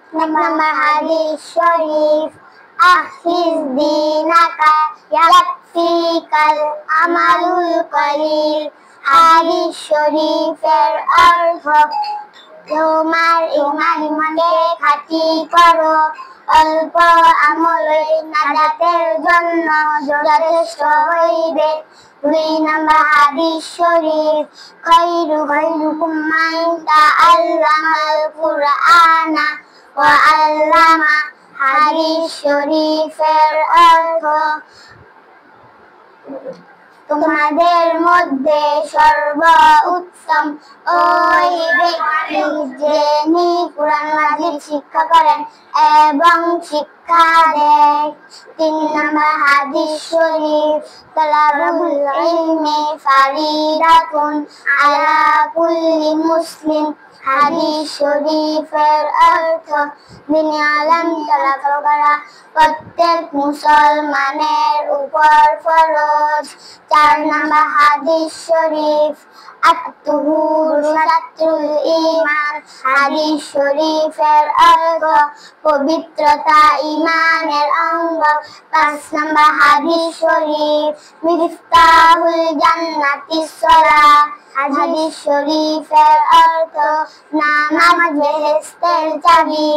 Nama hadis syarif akhir dinaka yakfikal amalul qalil hadis শরীফের অর্থ তোমার ইমানকে খাঁটি করো অল্প আমলে নাজাতের জন্য যথেষ্ট হইবে। 2 নম্বর হাদিস শরীফ খায়রুকুম মান তাআল্লামাল কুরআনা ওয়া আল্লামা হাদিস শরীফের অর্থ তোমাদের মধ্যে সর্বোত্তম ওই ব্যক্তি যিনি কুরআন মাজিদ শিক্ষা করেন এবং শিক্ষা দেয়। 3 নম্বর হাদিস শরীফ তালাবুল ইলমি ফারিদাতুন আলা কুল্লি মুসলিম হাদিস শরীফের অর্থ দিনে আলেম তালাশ করা প্রত্যেক মুসলমানের উপর ফরজ। 4 নম্বর হাদিস শরীফ আত-তুহুর শাত্রুল ঈমান হাদিস শরীফের অর্থ পবিত্রতা ঈমানের অঙ্গ। 5 নম্বর হাদিস শরীফ মিফতাহুল জান্নাতিস সালাহ হাদিস শরীফের অর্থ নামাজ বেহেশতের চাবি।